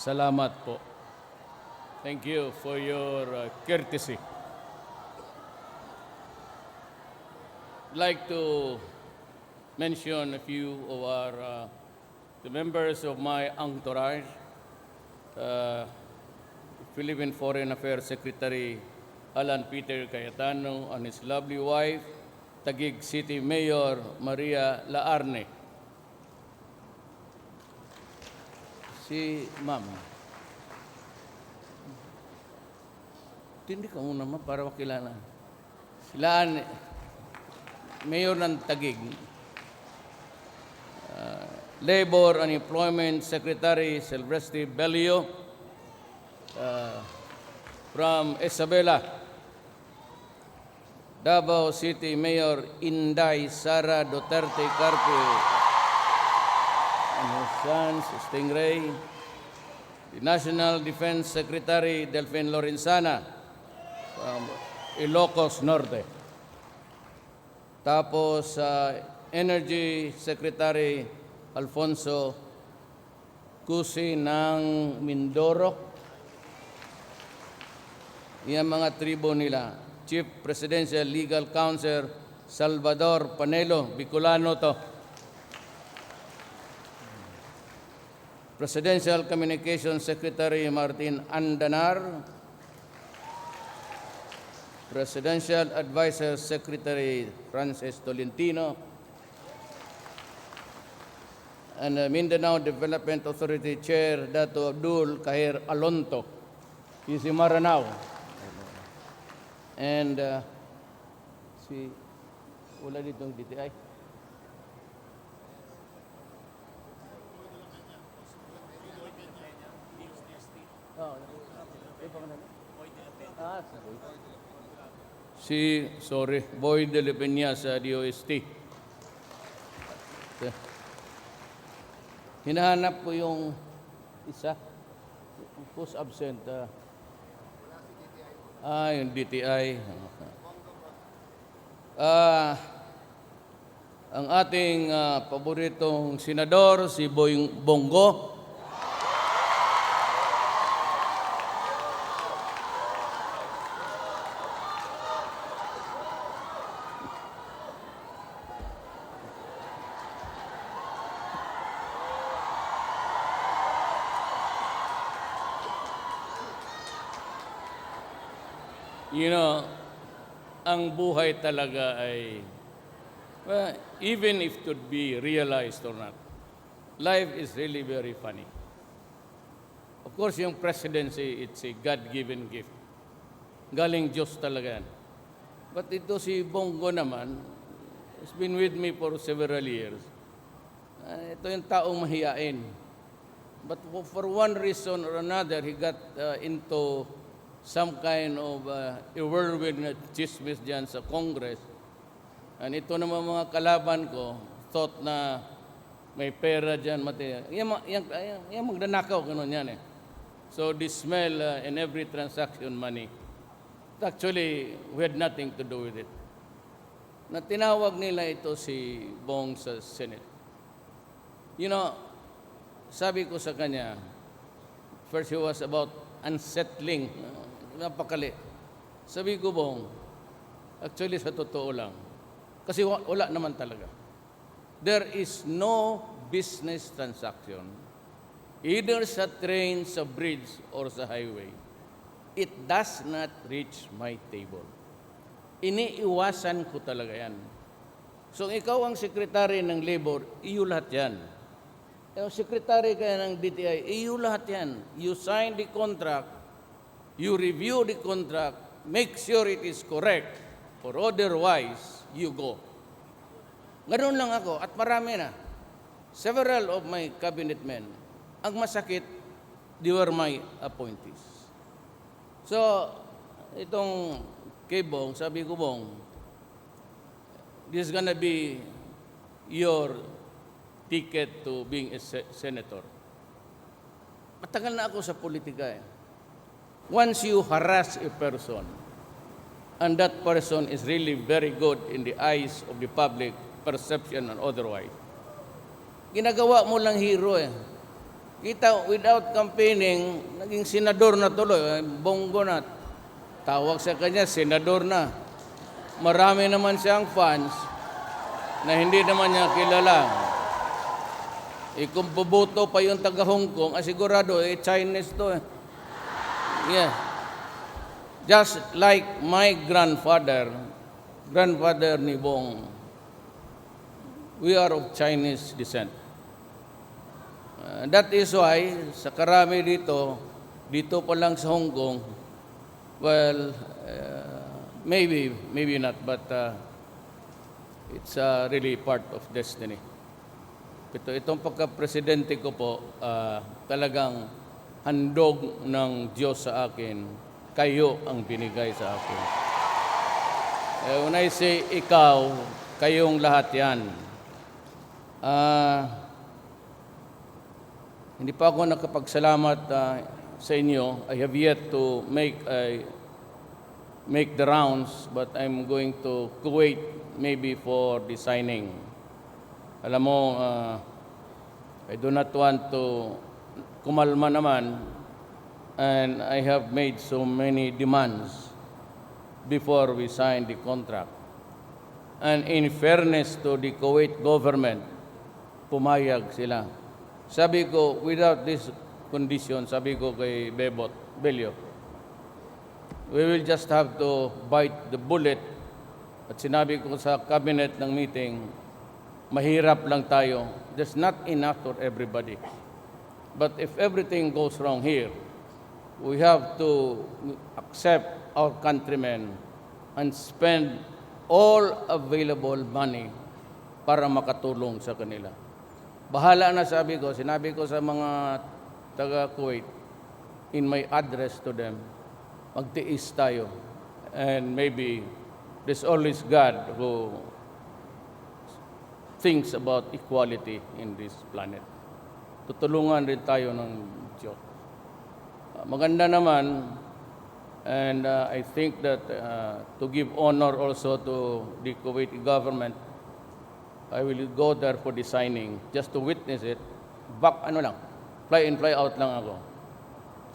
Salamat po. Thank you for your courtesy. I'd like to mention a few of the members of my entourage. Philippine Foreign Affairs Secretary Alan Peter Cayetano and his lovely wife, Taguig City Mayor Maria Laarne. Si Ma'am. Tindi ka muna ma para makilala. Sila Mayor ng Taguig. Labor and Employment Secretary Silvestre Belio from Isabela. Davao City Mayor Inday Sara Duterte Carpio and his sons, Stingray. The National Defense Secretary Delfin Lorenzana from Ilocos Norte. Tapos Energy Secretary Alfonso Cusi ng Mindoro. Yan mga tribo nila. Chief Presidential Legal Counsel Salvador Panelo, Bicolano to. Presidential Communications Secretary Martin Andanar. Presidential Advisor Secretary Francis Tolentino. And Mindanao Development Authority Chair Dato Abdul Kahir Alonto. He's in Maranao. And wala ditong DTI. Boy de la Peña sa DOST. Hinahanap ko yung isa. Post absent. Yung DTI. Ang ating paboritong senador, si Bongo. You know, ang buhay talaga ay, even if it could be realized or not, life is really very funny. Of course, yung presidency, it's a God-given gift. Galing Diyos talaga yan. But ito si Bongo naman, has been with me for several years. Ito yung taong mahiyain. But for one reason or another, he got into some kind of a whirlwind chismis dyan sa Congress. And ito naman mga kalaban ko, thought na may pera dyan, yan magdanakaw, ganun yan eh. So they smell in every transaction money. Actually, we had nothing to do with it. Na tinawag nila ito si Bong sa Senate. You know, sabi ko sa kanya, first he was about unsettling, napakali. Sabi ko, Bong, actually sa totoo lang, kasi wala naman talaga. There is no business transaction, either sa train, sa bridge, or sa highway. It does not reach my table. Iniiwasan ko talaga yan. So ikaw ang sekretary ng labor, iyo lahat yan. Yung sekretary kaya ng DTI, iyo lahat yan. You sign the contract, you review the contract, make sure it is correct, or otherwise, you go. Ganoon lang ako, at marami na. Several of my cabinet men, ang masakit, they were my appointees. So, itong kay Bong, sabi ko, Bong, this is gonna be your ticket to being a senator. Matagal na ako sa politika eh. Once you harass a person, and that person is really very good in the eyes of the public, perception and otherwise, ginagawa mo lang hero eh. Kita, without campaigning, naging senador na tuloy, bongo na. Tawag sa kanya, senador na. Marami naman siyang fans na hindi naman niya kilala. Kung buboto pa yung taga Hong Kong, sigurado, Chinese to eh. Yeah. Just like my grandfather ni Bong, we are of Chinese descent. That is why, sa karami dito pa lang sa Hong Kong, well, maybe not, but it's really part of destiny. Itong pagka-presidente ko po, talagang handog ng Diyos sa akin, kayo ang binigay sa akin. When I say ikaw, kayong lahat yan. Hindi pa ako nakapagsalamat sa inyo. I have yet to make the rounds, but I'm going to Kuwait maybe for the signing. Alam mo, I do not want to kumalma naman, and I have made so many demands before we sign the contract. And in fairness to the Kuwait government, pumayag sila. Sabi ko, without this condition, sabi ko kay Belio, we will just have to bite the bullet. At sinabi ko sa cabinet ng meeting, mahirap lang tayo. There's not enough for everybody. But if everything goes wrong here, we have to accept our countrymen and spend all available money para makatulong sa kanila. Bahala na, sinabi ko sa mga taga-Kuwait, in my address to them, magtiis tayo. And maybe there's always God who thinks about equality in this planet. Tutulungan rin tayo ng Diyos. Maganda naman, and I think that to give honor also to the Kuwaiti government, I will go there for the signing just to witness it. Fly in, fly out lang ako.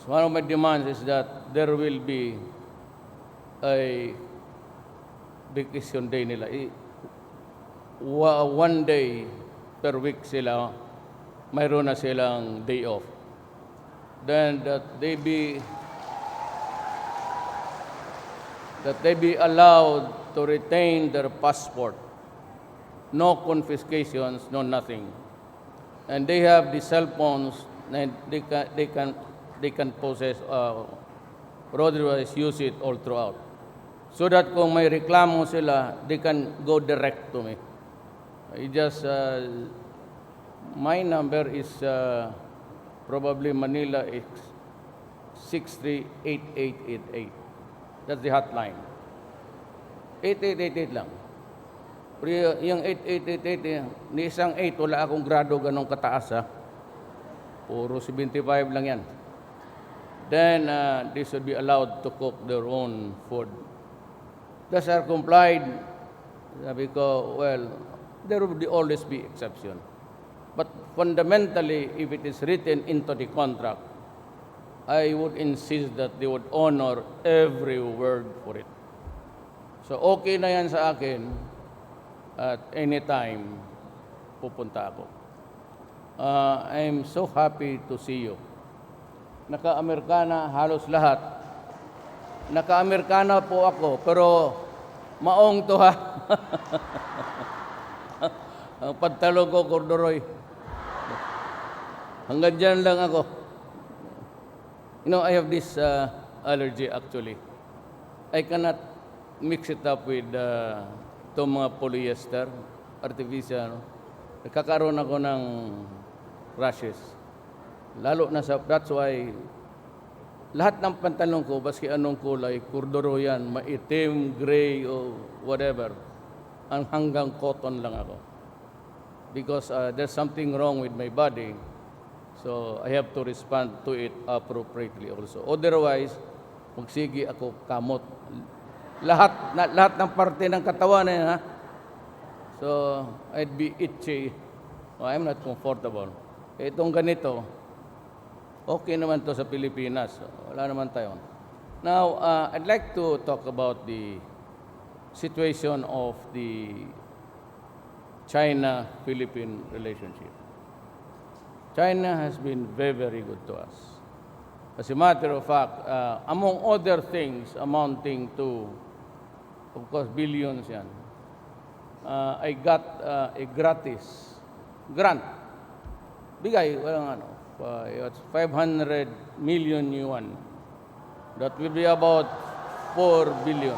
So one of my demands is that there will be a vacation day nila. One day per week sila, mayroon na silang day off. Then that they be allowed to retain their passport. No confiscations, no nothing. And they have the cell phones, and they can possess, otherwise use it all throughout. So that kung may reklamo sila, they can go direct to me. My number is probably Manila 638888. That's the hotline. 8888 lang. Pero yung 8888, ni isang 8, wala akong grado ganong kataas ha. Puro 75 lang yan. Then they should be allowed to cook their own food. Thus are complied. Sabi ko, well, there will always be exception. But fundamentally, if it is written into the contract, I would insist that they would honor every word for it. So okay na yan sa akin. At any time, pupunta ako. I'm so happy to see you. Naka-Amerikana halos lahat. Naka-Amerikana po ako, pero maong to ha. Ang pantalo ko, corduroy. Hanggang dyan lang ako. You know, I have this allergy actually. I cannot mix it up with itong mga polyester, artificial. Nagkakaroon ako ng rashes. Lalo na that's why lahat ng pantalon ko, baski anong kulay, corduroy yan, maitim, gray, o whatever, hanggang cotton lang ako. because there's something wrong with my body. So I have to respond to it appropriately also. Otherwise, magsigi ako kamot. Lahat ng parte ng katawan na yan, ha? So I'd be itchy. I'm not comfortable. Itong ganito, okay naman to sa Pilipinas. Wala naman tayo. Now, I'd like to talk about the situation of the China-Philippine relationship. China has been very, very good to us. As a matter of fact, among other things amounting to, of course, billions yan, I got a gratis grant. Bigay, walang ano, it's 500 million yuan. That will be about 4 billion.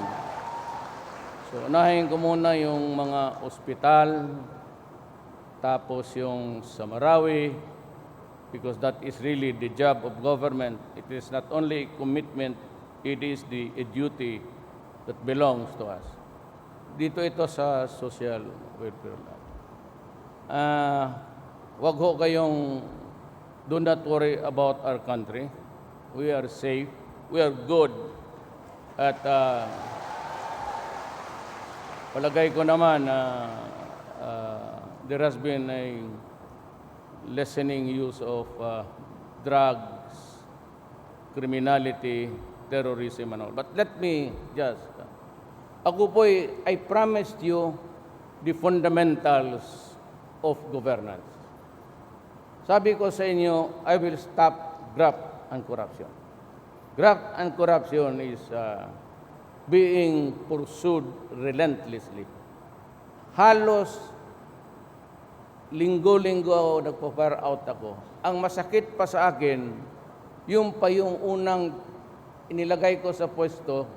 So, unahin ko muna yung mga ospital, tapos yung sa Marawi, because that is really the job of government. It is not only a commitment, it is a duty that belongs to us. Dito ito sa social welfare. Wag ho kayong, do not worry about our country. We are safe. We are good. At palagay ko naman there has been a lessening use of drugs, criminality, terrorism and all. But let me just, ako po'y, I promised you the fundamentals of governance. Sabi ko sa inyo, I will stop graft and corruption. Graft and corruption is being pursued relentlessly. Halos linggo-linggo nagpo-fire out ako. Ang masakit pa sa akin, yung unang inilagay ko sa pwesto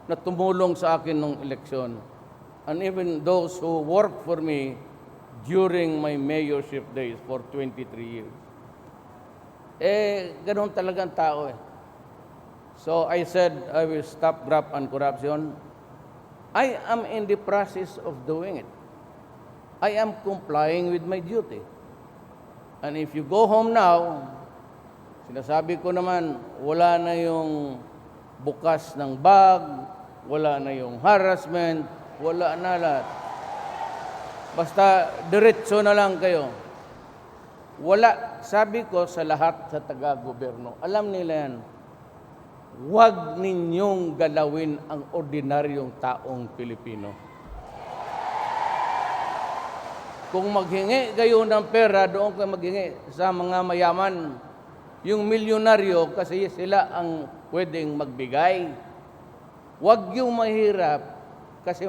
na tumulong sa akin nung eleksyon. And even those who worked for me during my mayorship days for 23 years. Ganun talagang tao eh. So I said, I will stop graft and corruption. I am in the process of doing it. I am complying with my duty. And if you go home now, sinasabi ko naman, wala na yung bukas ng bag, wala na yung harassment, wala na lahat. Basta diretso na lang kayo. Wala, sabi ko sa lahat sa taga-gobyerno, alam nila yan, huwag ninyong galawin ang ordinaryong taong Pilipino. Kung maghingi kayo ng pera, doon kayo maghingi sa mga mayaman. Yung milyonaryo, kasi sila ang pwedeng magbigay. Huwag yung mahirap, kasi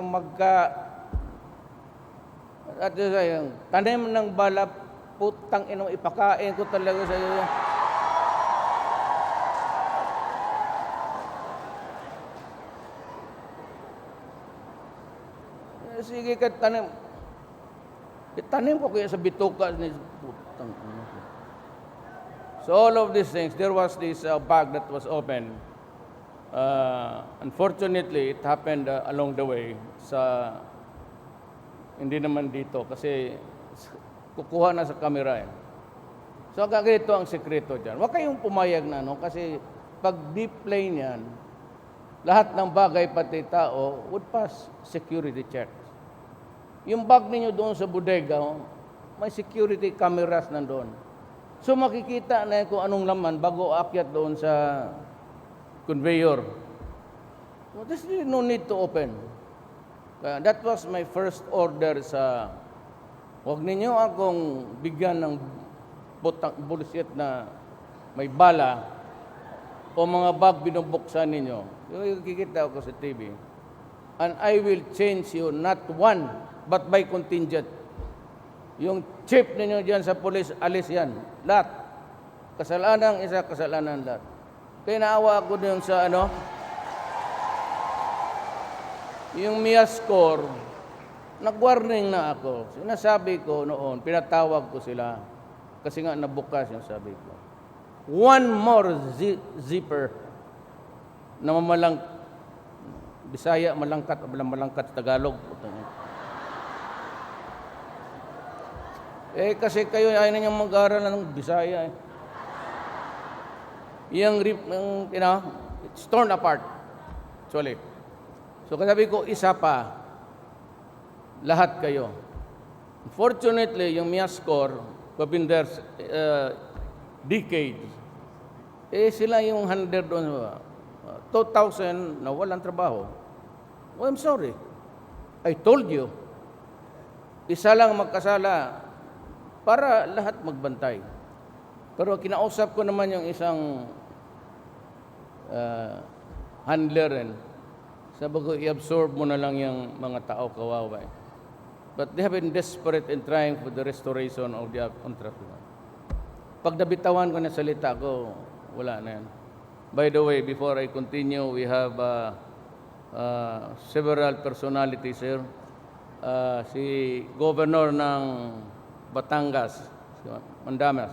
at yung tanim ng bala, putang inong ipakain ko talaga sa iyo. Sige ka tanim. Itanim ko kaya sa bituka ni putang ina. So all of these things, there was this bag that was open. Unfortunately, it happened along the way sa hindi naman dito kasi kukuha na sa camera eh. So ganito ang sekreto diyan. Huwag kayong pumayag na kasi pag deep plane yan, lahat ng bagay pati tao would pass security checks. Yung bag ninyo doon sa bodega, may security cameras nandoon. So makikita na kung anong laman bago aakyat doon sa conveyor. So there's really no need to open. That was my first order sa, huwag ninyo akong bigyan ng bullshit na may bala o mga bag binubuksan ninyo. Kikita ako sa TV. And I will change you not one, but by contingent. Yung chip ninyo dyan sa police, alis yan. Lahat. Kasalanan isa, kasalanan lahat. Kaya naawa ako dun sa yung MIA score, nag-warning na ako. Sinasabi ko noon, pinatawag ko sila. Kasi nga nabukas yung sabi ko. One more zipper na Bisaya, malangkat Tagalog. Eh, kasi kayo ayaw na niyang mag-aaral ng Bisaya eh. It's torn apart, actually. So, kasabi ko, isa pa, lahat kayo. Unfortunately, yung MIA score, who have been there decades, eh, sila yung 100 doon, 2,000 na walang trabaho. Oh, I'm sorry. I told you. Isa lang magkasala para lahat magbantay. Pero kinausap ko naman yung isang handler rin. Sabi ko, i-absorb mo na lang yung mga tao kawawa. But they have been desperate in trying for the restoration of the contract. Pag nabitawan ko na salita ko, wala na yan. By the way, before I continue, we have several personalities here. Si Governor ng Batangas, si Mandamas.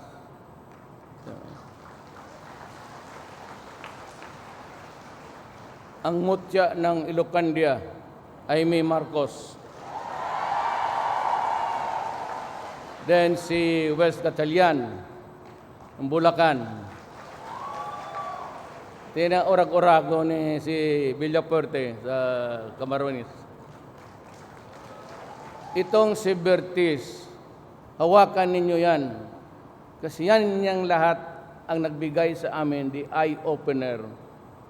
Ang mutya ng Ilocandia, Jaime Marcos. Then si West Gatchalian, ng Bulacan. Orag-orago ni si Villapuerte sa Camarines. Itong si Bertis, hawakan ninyo yan. Kasi yan yung lahat ang nagbigay sa amin the eye-opener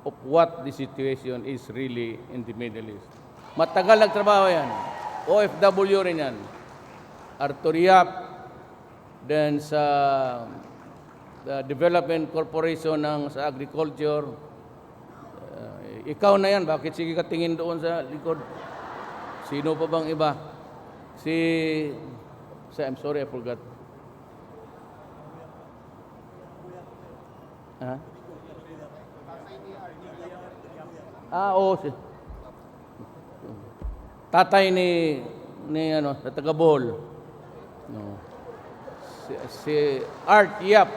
of what the situation is really in the Middle East. Matagal nagtrabaho yan. OFW rin yan. Arthur Yap, then sa Development Corporation sa Agriculture. Ikaw na yan, bakit sige ka tingin doon sa likod? Sino pa bang iba? I'm sorry, I forgot. Ha? Oo. Tatay ni sa taga-Bohol. No. Si Art Yap.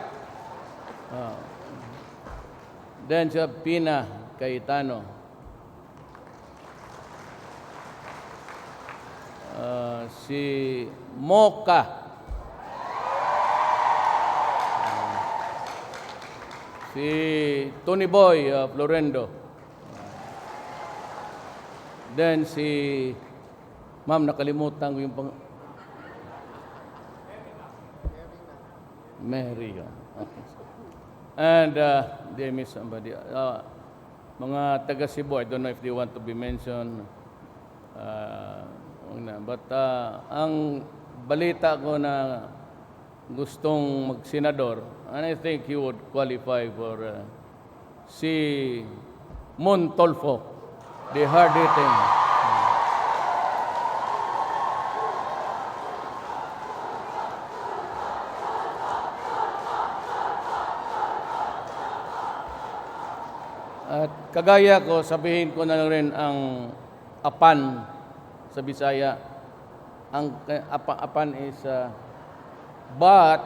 Then si Pina Cayetano. Si Mocha. Si Tony Boy Florendo. Then si Ma'am, nakalimutan ko yung Mary. Okay. And they miss somebody. Mga taga Cebu, I don't know if they want to be mentioned. But ang balita ko na gustong mag-senador, and I think he would qualify for si Montolfo, the hard-hitting. At kagaya ko, sabihin ko na rin ang apan sa Bisaya. Ang apan is but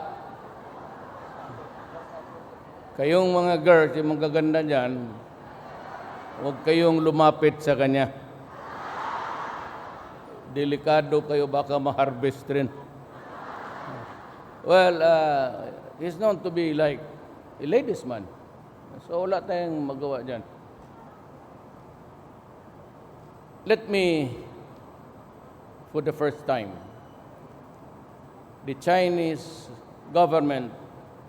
kayong mga girls, yung mga gaganda dyan, huwag kayong lumapit sa kanya. Delikado kayo, baka ma-harvest rin. Well, he's known to be like a ladies' man. So, wala tayong magawa dyan. Let me, for the first time, the Chinese government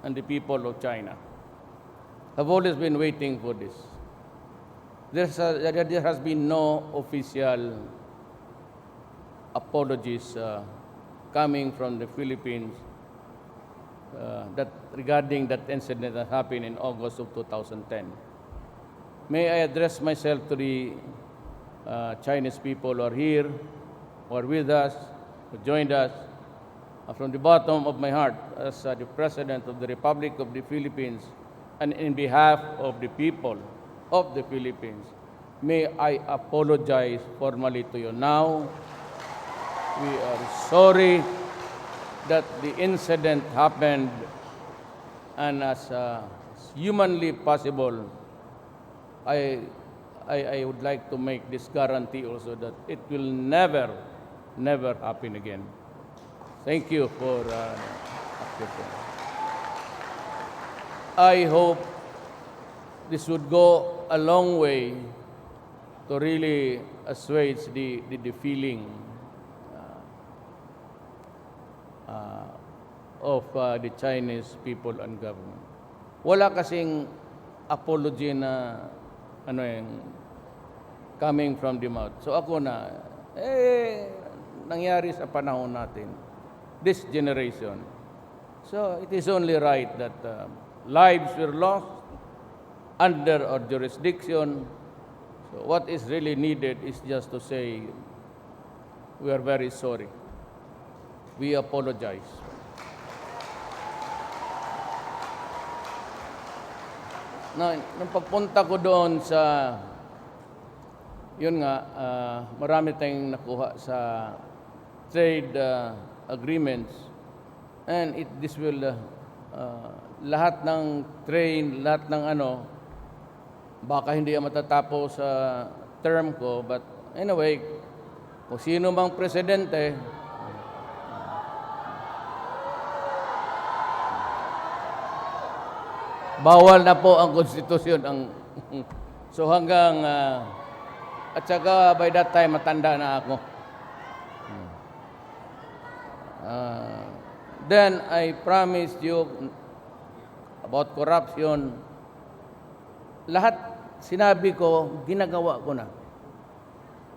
and the people of China have always been waiting for this. There has been no official apologies coming from the Philippines regarding that incident that happened in August of 2010. May I address myself to the Chinese people who are here, who are with us, who joined us, from the bottom of my heart as the President of the Republic of the Philippines and in behalf of the people of the Philippines, may I apologize formally to you now. We are sorry that the incident happened, and as humanly possible, I would like to make this guarantee also that it will never happen again. Thank you for accepting. I hope this would go a long way to really assuage the feeling of the Chinese people and government. Wala kasing apology na coming from the mouth. So ako na, nangyari sa panahon natin, this generation. So it is only right that lives were lost under our jurisdiction. So what is really needed is just to say, we are very sorry. We apologize. Nung pagpunta ko doon sa, yun nga, marami tayong nakuha sa trade agreements. And this will, lahat ng train, lahat ng baka hindi matatapos sa term ko. But anyway, kung sino mang presidente, bawal na po ang konstitusyon. So hanggang, at saka by that time, matanda na ako. Then I promised you about corruption. Lahat sinabi ko, ginagawa ko na.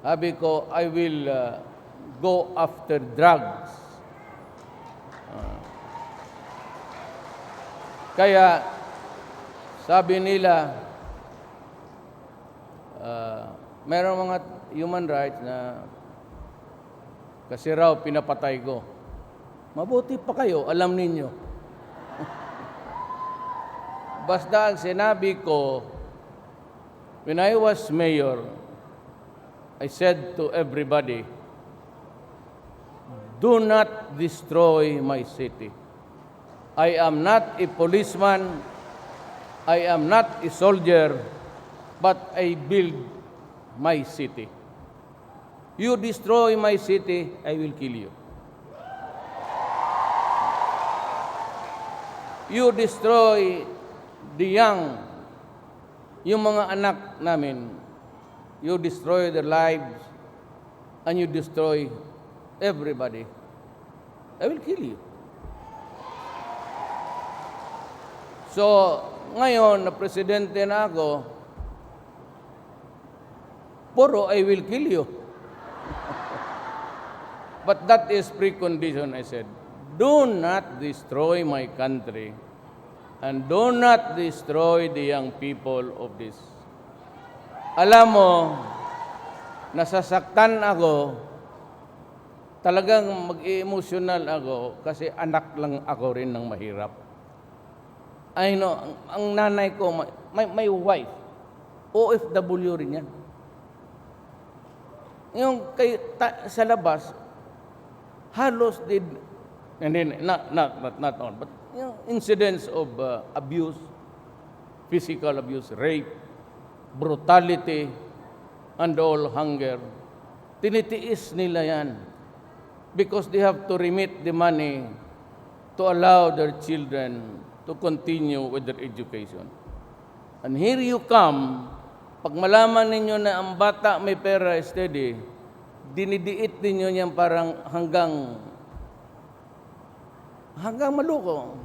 Sabi ko, I will go after drugs. Kaya, sabi nila, mayroong mga human rights na kasi raw pinapatay ko. Mabuti pa kayo, alam ninyo. Basta ang sinabi ko, when I was mayor, I said to everybody, do not destroy my city. I am not a policeman, I am not a soldier, but I build my city. You destroy my city, I will kill you. You destroy the young, yung mga anak namin, you destroy their lives, and you destroy everybody. I will kill you. So, ngayon na presidente na ako, puro I will kill you. But that is precondition, I said. Do not destroy my country and do not destroy the young people of this. Alam mo, nasasaktan ako, talagang mag-emotional ako kasi anak lang ako rin ng mahirap. I know, ang nanay ko, my wife, OFW rin yan. Yung sa labas, halos did, and then, not all, but incidents of abuse, physical abuse, rape, brutality, and all hunger. Tinitiis nila yan because they have to remit the money to allow their children to continue with their education. And here you come, pag malaman ninyo na ang bata may pera steady, dinidiit ninyo niyan parang hanggang maluko.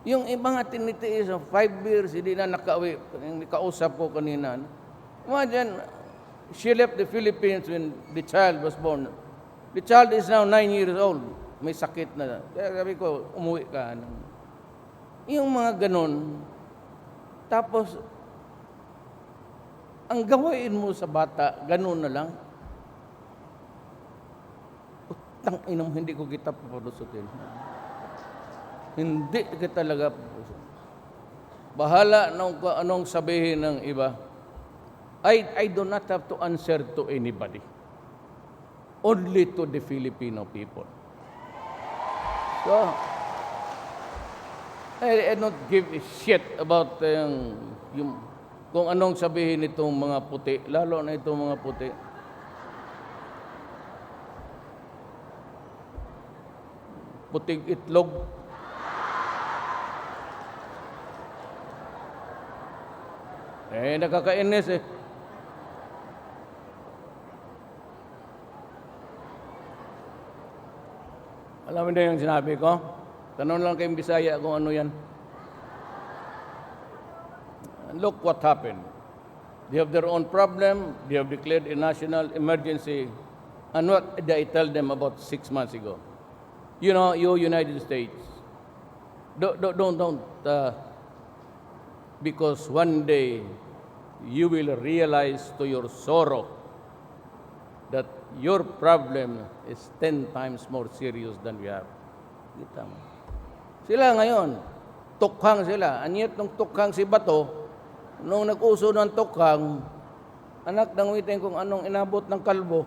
Yung ibang tinitiis of 5 years, hindi na nakauwi. Yung kausap ko kanina. Imagine, she left the Philippines when the child was born. The child is now 9 years old. May sakit na. Kaya sabi ko, umuwi ka. Yung mga ganun. Tapos, ang gawain mo sa bata, ganun na lang. Utang inong, hindi ko kita papalusutin. Hindi ka talaga bahala nung anong sabihin ng iba. I do not have to answer to anybody. Only to the Filipino people. So, I don't give a shit about yung kung anong sabihin nitong mga puti, lalo na itong mga puti. puting itlog. Nakakainis eh. Alam mo na yung sinabi ko? Tanong lang kayong Bisaya kung ano yan. Look what happened. They have their own problem. They have declared a national emergency. And what did I tell them about 6 months ago? You know, you United States, don't, because one day you will realize to your sorrow that your problem is 10 times more serious than we have. Kita mo. Sila ngayon, tukhang sila. Anyat ng tukhang si Bato, nung nag-uso ng tukhang, anak ng witing kung anong inabot ng kalbo.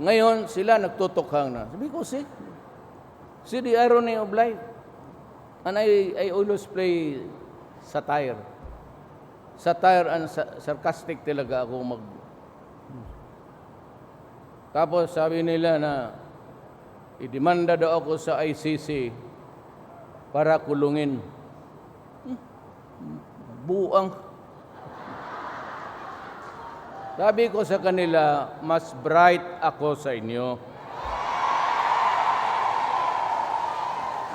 Ngayon, sila nagtutukhang na. Sabi ko, see the irony of life. And I always play satire. Satire and sarcastic talaga ako mag... Tapos sabi nila na idemanda daw ako sa ICC para kulungin. Buang. Sabi ko sa kanila, mas bright ako sa inyo.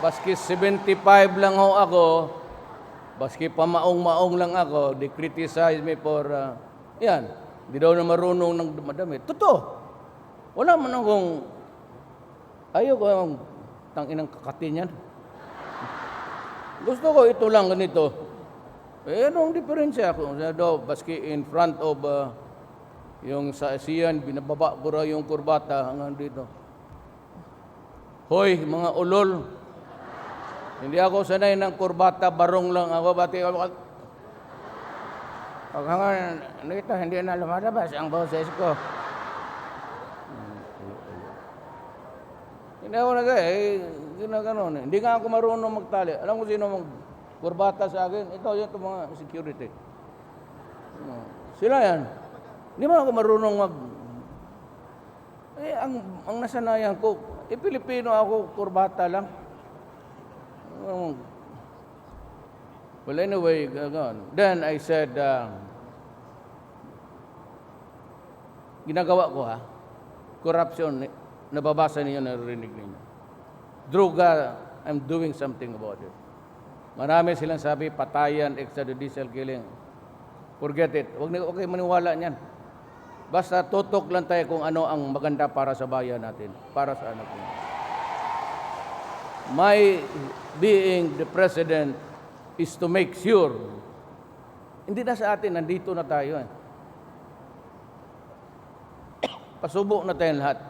Baski 75 lang ho ako, baski pamaong-maong lang ako, they criticize me for, yan, di daw na marunong ng madami. Totoo. Wala man akong, ayaw ko ang tanginang kakatin yan. Gusto ko ito lang ganito. Anong diferensya ako? Baski in front of, yung sa ASEAN, binababa ko raw yung kurbata hanggang dito. Hoy, mga ulol, hindi ako sanay ng kurbata, barong lang ako. Bati ako. Pag hanggang, dito, hindi na lumalabas ang boses ko. Hindi ako ginaganon. Hindi nga ako marunong magtali. Alam ko sino mag-kurbata sa akin? Ito mga security. Sila yan. Hindi man ako marunong ang nasanayan ko, Filipino ako, kurbata lang. Well, anyway, then I said, ginagawa ko corruption, nababasa niyo, narinig ninyo. Droga, I'm doing something about it. Marami silang sabi, patayan, extrajudicial killing. Forget it. Huwag kayo maniwala niyan. Basta tutok lang tayo kung ano ang maganda para sa bayan natin, para sa anak mo. My being the president is to make sure, hindi na sa atin, nandito na tayo. Pasubo na tayong lahat.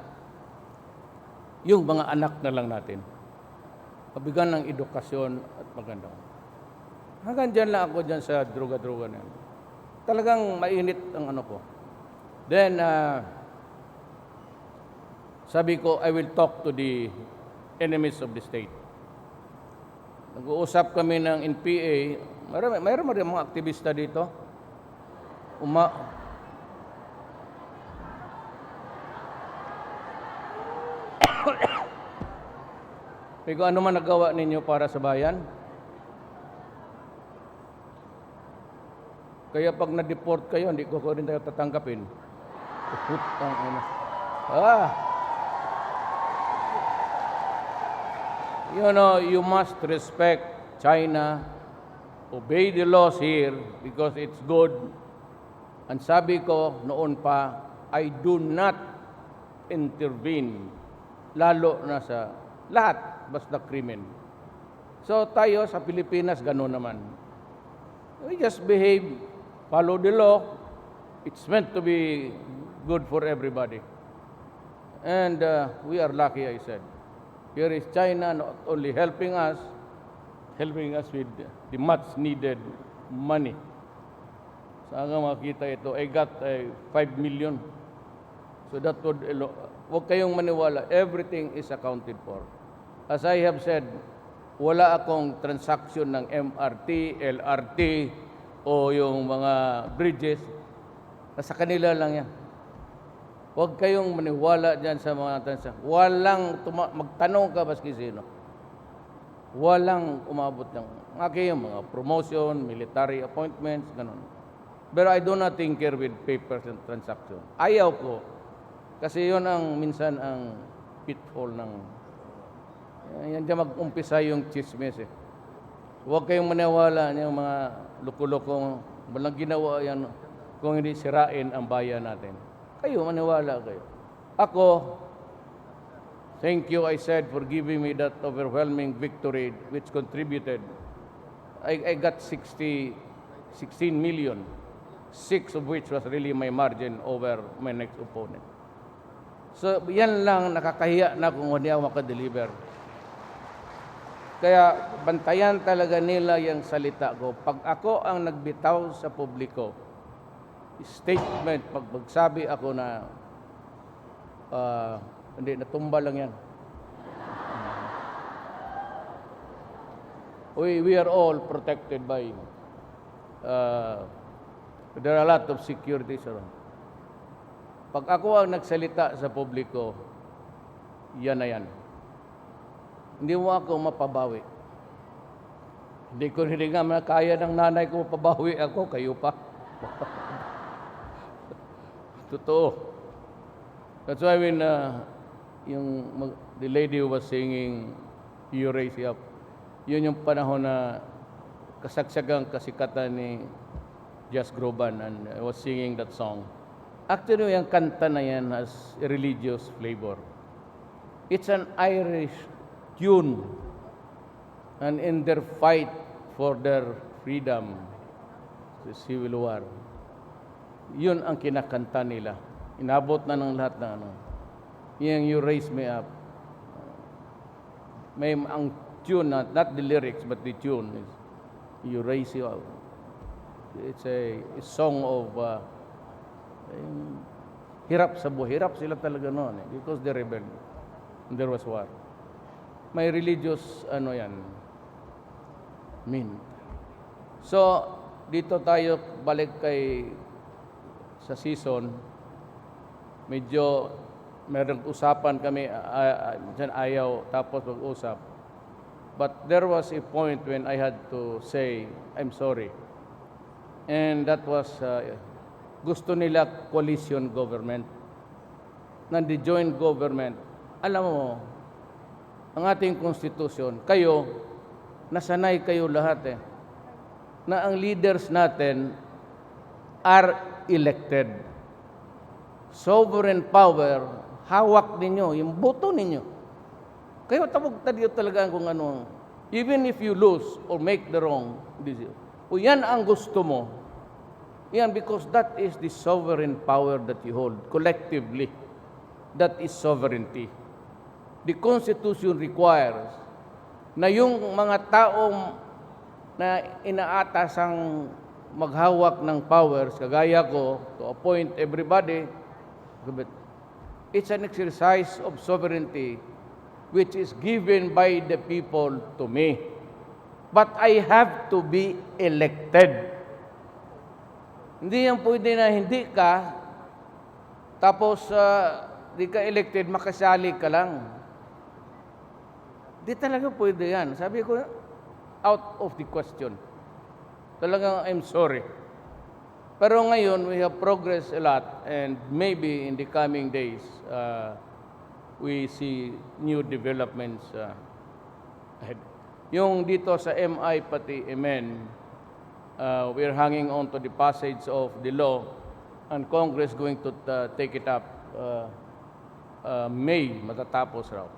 Yung mga anak na lang natin. Pabigyan ng edukasyon at maganda. Hanggang dyan lang ako dyan sa droga-droga na yan. Talagang mainit ang ano ko. Then, sabi ko, I will talk to the enemies of the state. Nag-uusap kami ng NPA. Mayroon mga aktivista dito. Pero ano man nagawa ninyo para sa bayan? Kaya pag na-deport kayo, hindi ko rin tayo tatanggapin. Putang ina. You know, you must respect China, obey the laws here because it's good. And sabi ko noon pa, I do not intervene, lalo na sa lahat, basta krimen. So tayo sa Pilipinas, gano'n naman. We just behave, follow the law. It's meant to be good for everybody. And we are lucky, I said. Here is China not only helping us with the much needed money. Saan makita ito? I got 5 million. So that would, huwag kayong maniwala. Everything is accounted for. As I have said, wala akong transaction ng MRT, LRT, o yung mga bridges. Nasa kanila lang yan. Huwag kayong maniwala dyan sa mga transaksyon. Walang magtanong ka baski sino. Walang umabot ng mga promotion, military appointments, ganun. Pero I do not tinker with papers and transaction. Ayaw ko. Kasi yun ang minsan ang pitfall ng... Yan dyan mag-umpisa yung chismis eh. Huwag kayong maniwala ng mga loko-loko. Walang ginawa yan kung hindi sirain ang bayan natin. Kayo, maniwala kayo. Ako, thank you, I said, for giving me that overwhelming victory which contributed. I got 16 million, 6 of which was really my margin over my next opponent. So, yan lang, nakakahiya na kung hindi ako makadeliver. Kaya, bantayan talaga nila yung salita ko. Pag ako ang nagbitaw sa publiko, statement, pag magsabi ako na, hindi, natumba lang yan. We are all protected by, there are a lot of securities around. Pag ako ang nagsalita sa publiko, yan na yan. Hindi mo ako mapabawi. Hindi nga kaya ng nanay ko mapabawi ako, kayo pa. Totoo. That's why when the lady who was singing, You Raise Me Up, yun yung panahon na kasagsagang kasikatan ni Just Groban, and I was singing that song. Actually, yung kanta na yan has a religious flavor. It's an Irish tune, and in their fight for their freedom, the Civil War, yun ang kinakanta nila. Inabot na ng lahat na ano. Yung You Raise Me Up. May ang tune, not the lyrics, but the tune is You Raise Me Up. It's a song of hirap sa buhay. Hirap sila talaga noon because they rebelled. There was war. May religious So, dito tayo balik sa season. Medyo merong usapan kami, dyan ayaw tapos mag-usap. But there was a point when I had to say, I'm sorry. And that was, gusto nila coalition government. Nandi joint government. Alam mo, ang ating konstitusyon, kayo, nasanay kayo lahat na ang leaders natin are elected. Sovereign power, hawak ninyo, yung boto ninyo. Kayo tawag-tadiyo talaga kung ano. Even if you lose or make the wrong decision. O yan ang gusto mo. Yan, because that is the sovereign power that you hold collectively. That is sovereignty. The Constitution requires na yung mga taong na inaatasang maghawak ng powers, kagaya ko, to appoint everybody, it's an exercise of sovereignty which is given by the people to me. But I have to be elected. Hindi yan pwede na hindi ka, tapos di ka elected, makasali ka lang. Di talaga pwede yan. Sabi ko, out of the question. Talagang, I'm sorry. Pero ngayon, we have progressed a lot, and maybe in the coming days, we see new developments ahead. Yung dito sa MI pati MN, we're hanging on to the passage of the law, and Congress going to take it up May, matatapos raw.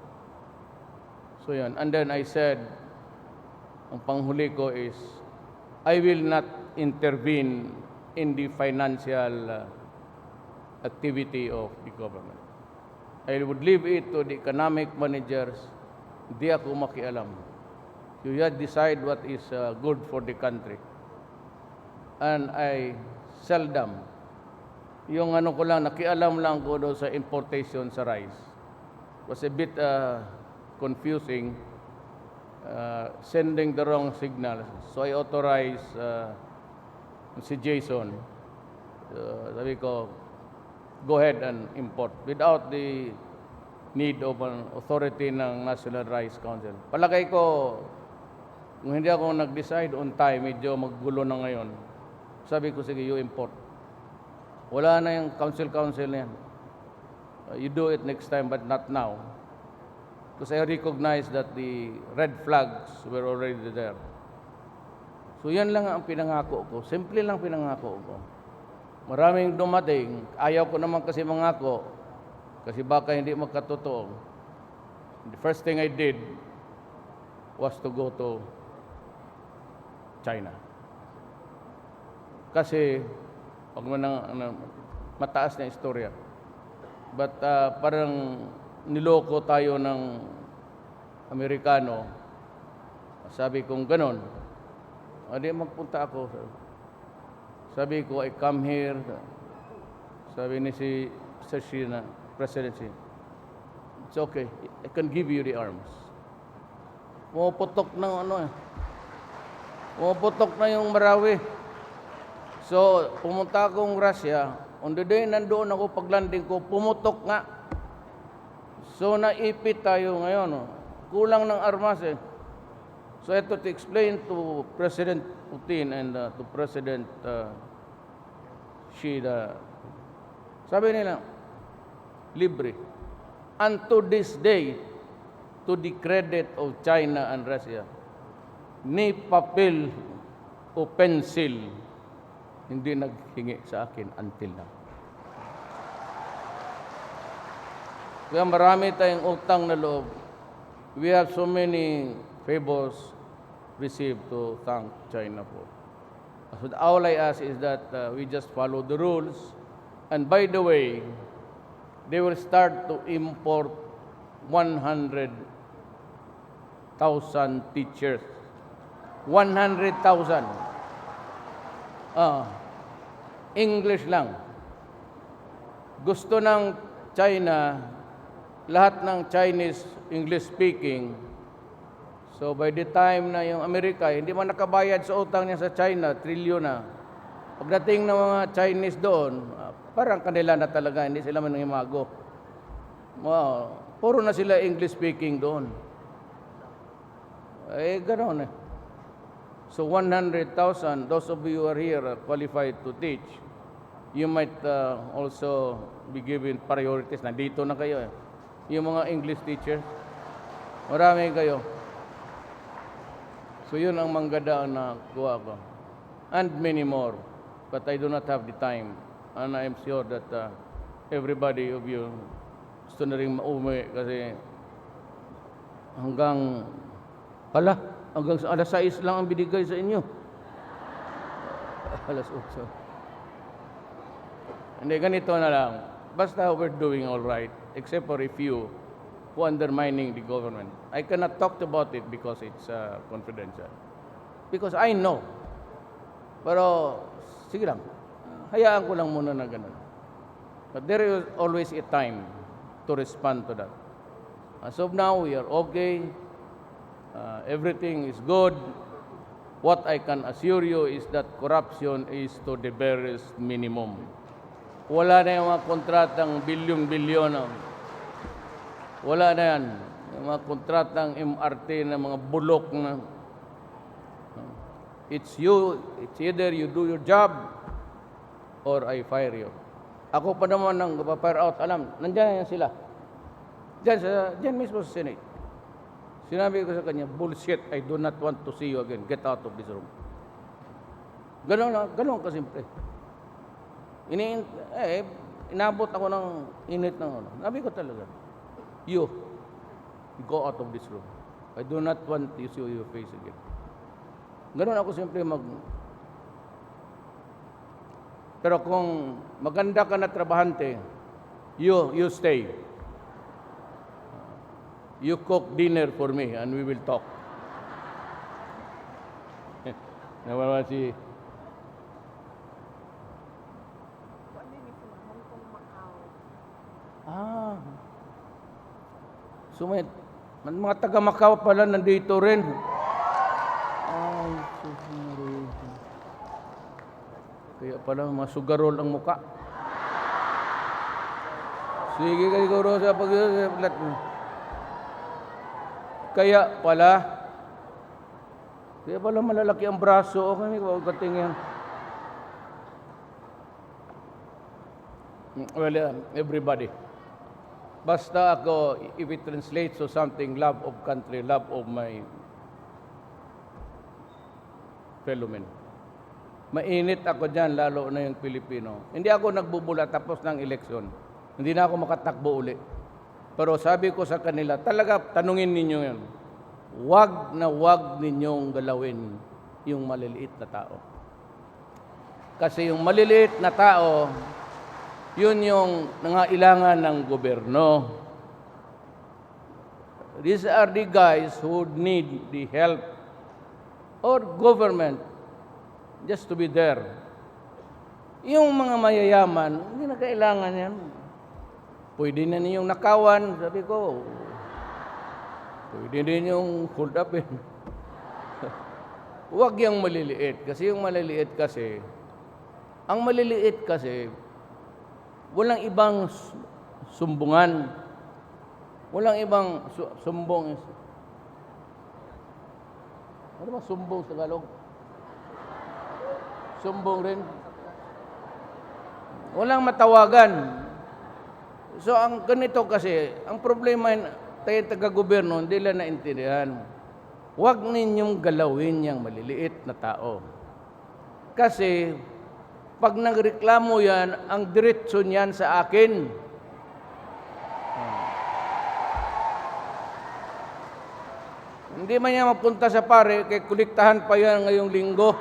So yan. And then I said, ang panghuli ko is, I will not intervene in the financial activity of the government. I would leave it to the economic managers. Hindi ako makialam. You just decide what is good for the country. And I seldom, yung ano ko lang, nakialam lang ko doon sa importation sa rice. Was a bit confusing, sending the wrong signal. So I authorized si Jason. Sabi ko, go ahead and import without the need of an authority ng National Rice Council. Palagay ko, kung hindi ako nag-decide on time, medyo maggulo na ngayon. Sabi ko, sige, you import. Wala na yung council na yan. You do it next time, but not now. Because I recognize that the red flags were already there. So yan lang ang pinangako ko. Simple lang pinangako ko. Maraming dumating. Ayaw ko naman kasi mangako. Kasi baka hindi magkatotoo. The first thing I did was to go to China. Kasi, pag mataas na istorya. But parang niloko tayo ng Amerikano. Sabi kong ganon. Adi magpunta ako. Sabi ko, I come here. Sabi ni si Sashina, President Xi, it's okay. I can give you the arms. Puputok ng Puputok na yung Marawi. So, pumunta akong Russia. On the day nandoon ako, paglanding ko, pumutok nga. So, naipit tayo ngayon. Kulang ng armas eh. So, ito to explain to President Putin and to President Xi, sabi nila, libre. And to this day, to the credit of China and Russia, ni papel o pencil hindi naghingi sa akin until now. Kaya marami tayong utang na loob. We have so many favors received to thank China for. So all I ask is that we just follow the rules. And by the way, they will start to import 100,000 teachers. 100,000. English lang. Gusto ng China, lahat ng Chinese English speaking. So by the time na yung Amerika, hindi man nakabayad sa utang niya sa China, trilyon na. Pagdating ng mga Chinese doon, parang kanila na talaga, hindi sila man nangimago. Puro na sila English speaking doon. Ganoon eh. So 100,000, those of you who are here qualified to teach, you might also be given priorities. Nandito na kayo eh. Yung mga English teachers, marami kayo. So yun ang manggada na kuha ko. And many more. But I do not have the time. And I am sure that everybody of you gusto na rin mauwi kasi hanggang sa alas 6 lang ang binigay sa inyo. Alas 8. Hindi, ganito na lang. Basta we're doing all right, except for a few who undermining the government. I cannot talk about it because it's confidential. Because I know. Pero, sige lang. Hayaan ko lang muna na ganun. But there is always a time to respond to that. As of now, we are okay. Everything is good. What I can assure you is that corruption is to the barest minimum. Wala na yung mga kontratang bilyon-bilyon. Wala na yan. Yung mga kontratang MRT na mga bulok na. It's either you do your job or I fire you. Ako pa naman nang fire out. Alam, nandiyan yan sila. Diyan mismo sa Senate. Sinabi ko sa kanya, bullshit, I do not want to see you again. Get out of this room. Ganon kasimple. Inabot ako ng init ng ano. Sabi ko talaga, you go out of this room. I do not want to see your face again. Ganon ako simple Pero kung maganda ka na trabahante, you stay. You cook dinner for me and we will talk. Nawala si... So may mga taga Macau pala nandito rin. Ay, kaya pala mga sugarol ang muka. Sige ka siguro sa kaya pala malalaki ang braso. Okay, huwag katingin. Well, everybody. Basta ako, if it translates to something, love of country, love of my fellow men. Mainit ako dyan, lalo na yung Filipino. Hindi ako nagbubula tapos ng eleksyon. Hindi na ako makatakbo uli. Pero sabi ko sa kanila, talaga tanungin ninyo yun. Wag na wag ninyong galawin yung maliliit na tao. Kasi yung maliliit na tao, yun yung nangailangan ng gobyerno. These are the guys who need the help or government just to be there. Yung mga mayayaman, hindi na kailangan yan. Pwede na ninyong nakawan, sabi ko. Pwede din yung hold upin. Huwag yung maliliit. Kasi yung maliliit kasi, ang maliliit kasi, walang ibang sumbungan. Walang ibang sumbong. Ano ba sumbong sa Tagalog? Sumbong rin. Walang matawagan. So, ang ganito kasi, ang problema tayo taga-gobyerno, hindi lang naintindihan. Huwag ninyong galawin yung maliliit na tao. Kasi, pag nagreklamo yan, ang diretso niyan sa akin. Hindi man niya mapunta sa pare, kaya kuliktahan pa yan ngayong linggo.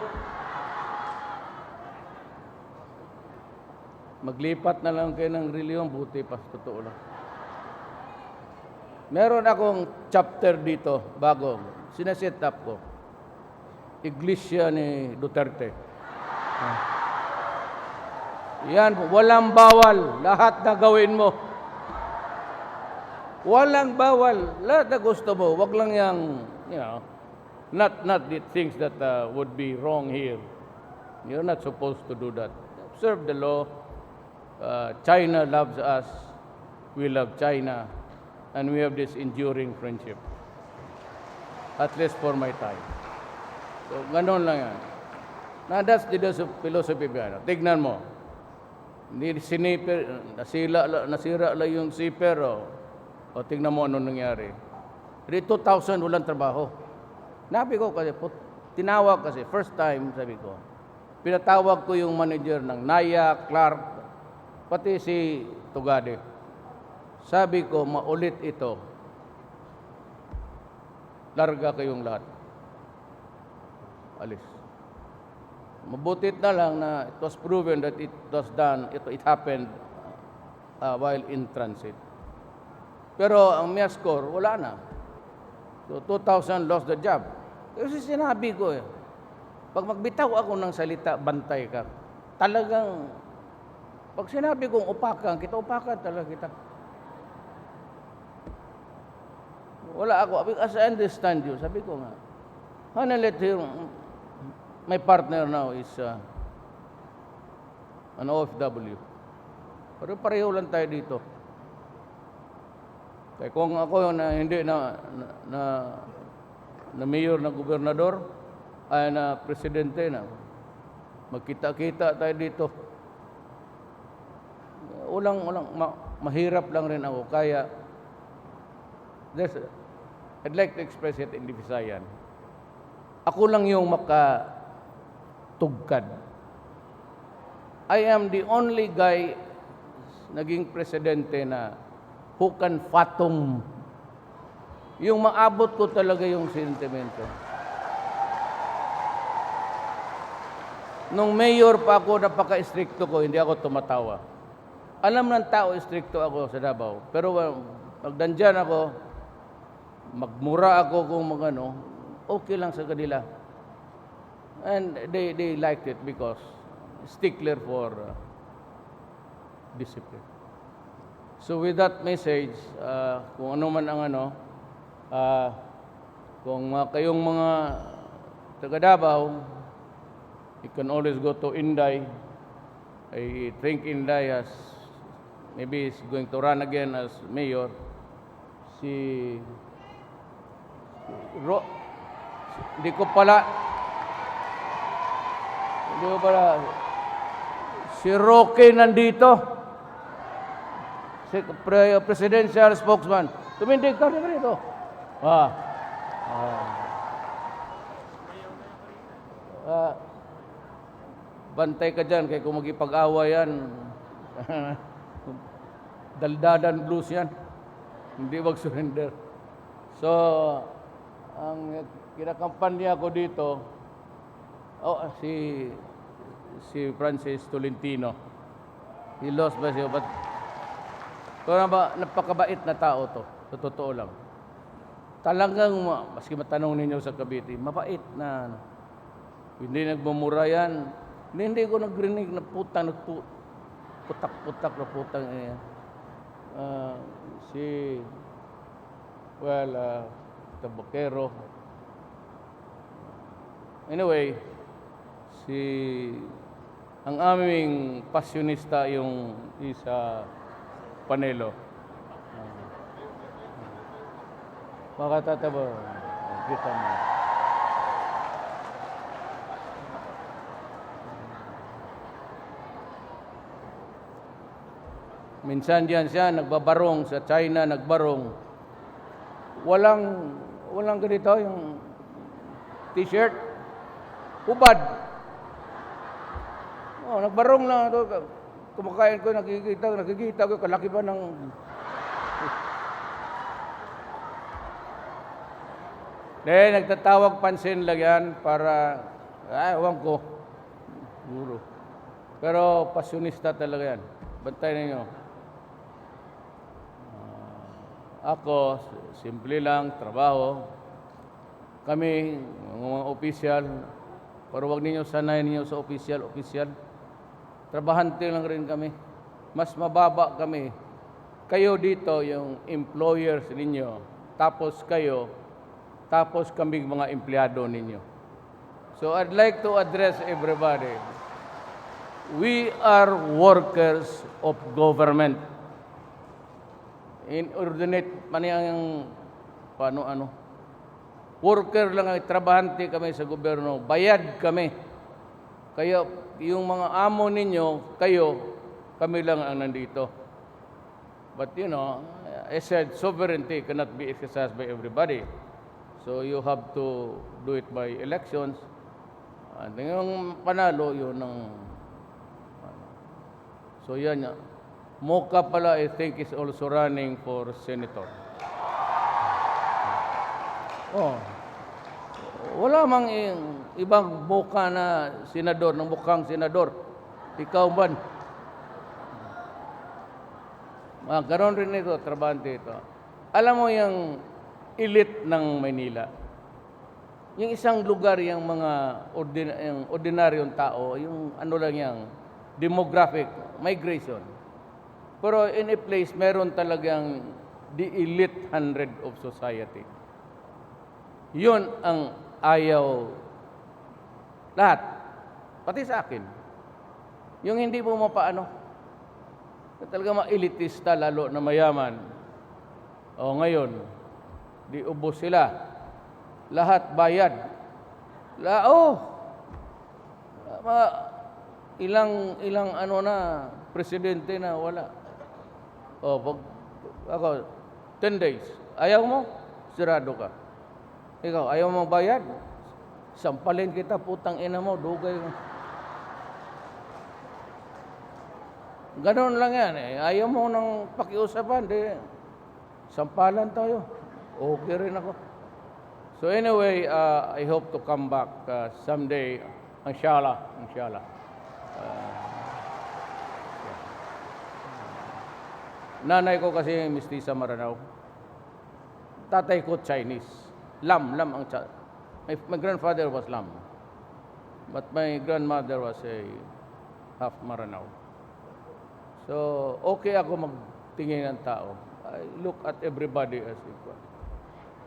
Maglipat na lang kayo ng reliyon, buti pa, totoo lang. Meron akong chapter dito, bago, sinaset up ko. Iglesia ni Duterte. Yan, walang bawal, lahat na gawin mo. Walang bawal, lahat na gusto mo. Wag lang yung, not the things that would be wrong here. You're not supposed to do that. Observe the law. China loves us, we love China, and we have this enduring friendship. At least for my time. So, ganon lang yan. Now, that's the philosophy behind it. Tignan mo. Hindi siniper, nasira lang yung zipper, o tignan mo ano nangyari. 2,000 walang trabaho. Nabi ko kasi, tinawag kasi, first time, sabi ko, pinatawag ko yung manager ng Naya, Clark, pati si Tugade. Sabi ko, maulit ito. Larga kayong lahat. Alis. Mabutit na lang na it was proven that it was done, it happened while in transit. Pero ang MEA score, wala na. So 2,000 lost the job. Kasi sinabi ko pag magbitaw ako ng salita, bantay ka. Talagang, pag sinabi kong upakan upakan talaga kita. Wala ako. As I understand you, sabi ko nga, let him, my partner now is an OFW. Pero pareho lang tayo dito. Kaya kung ako na hindi na mayor, na gobernador, ay na presidente na, magkita-kita tayo dito. Mahirap lang rin ako. Kaya, I'd like to express it in the Visayan. Ako lang yung makatugkad. I am the only guy naging presidente na who can fathom. Yung maabot ko talaga yung sentimento. Nung mayor pa ako, napaka-stricto ko, hindi ako tumatawa. Alam ng tao, stricto ako sa Davao. Pero pag nandyan ako, magmura ako kung okay lang sa kanila. And they liked it because stickler for discipline. So with that message, kung ano man ang kung kayong mga taga Davao, you can always go to Inday. I think Inday has maybe he's going to run again as mayor, si hindi ko pala, si Roque nandito, si presidential spokesman. Tumindig ka dito. Bantay ka dyan, kaya kung magipag-awa yan, daldadan blues yan. Hindi mag-surrender. So, ang kinakampanya ko dito, si Francis Tolentino. He lost by siya, but napakabait na tao to. Sa totoo lang. Talagang, maski matanong ninyo sa Cavite, mabait na, hindi nagmumura yan. Hindi ko nagrinig na putak na putang. Tabakero. Anyway, ang aming pasyonista yung isa Panelo. Makatataba. Kita mo. Minsan diyan siya, nagbabarong sa China, nagbarong. Walang ganito, yung t-shirt. Hubad. Nagbarong lang ito. Kumakain ko, nakikita ko, kalaki pa ng... nagtatawag pansin lang yan para, ewan ko. Guro. Pero pasyonista talaga yan. Bantay ninyo. Ako, simple lang, trabaho. Kami, mga opisyal, pero huwag ninyo sanayin ninyo sa opisyal. Trabahante lang rin kami. Mas mababa kami. Kayo dito, yung employers ninyo. Tapos kami mga empleyado ninyo. So I'd like to address everybody. We are workers of government. Inordinate, paano. Worker lang, trabahante kami sa gobyerno. Bayad kami. Kaya yung mga amo ninyo, kami lang ang nandito. But I said, sovereignty cannot be exercised by everybody. So you have to do it by elections. At yung panalo, yun ang... So yan. Mocha pala, I think, is also running for senator. Wala mang ibang Mocha na senador, ng mukhang senador. Ikaw ba? Ganon rin ito, trabante ito. Alam mo yung elite ng Maynila. Yung isang lugar, yung mga ordinaryong tao, yung lang yung demographic migration. Pero in a place, meron talagang the elite 100 of society. Yun ang ayaw lahat. Pati sa akin. Yung hindi mo talaga ma-elitista, lalo na mayaman. Ngayon, di ubos sila. Lahat bayad. Ilang presidente na wala. Ako, 10 days. Ayaw mo? Sirado ka. Ikaw, ayaw mo bayad? Sampalin kita, putang ina mo, dugay mo. Ganon lang yan Ayaw mo nang pakiusapan, sampalan tayo. Okay rin ako. So anyway, I hope to come back someday, inshallah. Nanay ko kasi mestiza Maranao. Tatay ko Chinese. Lam ang my grandfather was Lam. But my grandmother was a half Maranao. So, okay ako magtingin ng tao. I look at everybody as equal.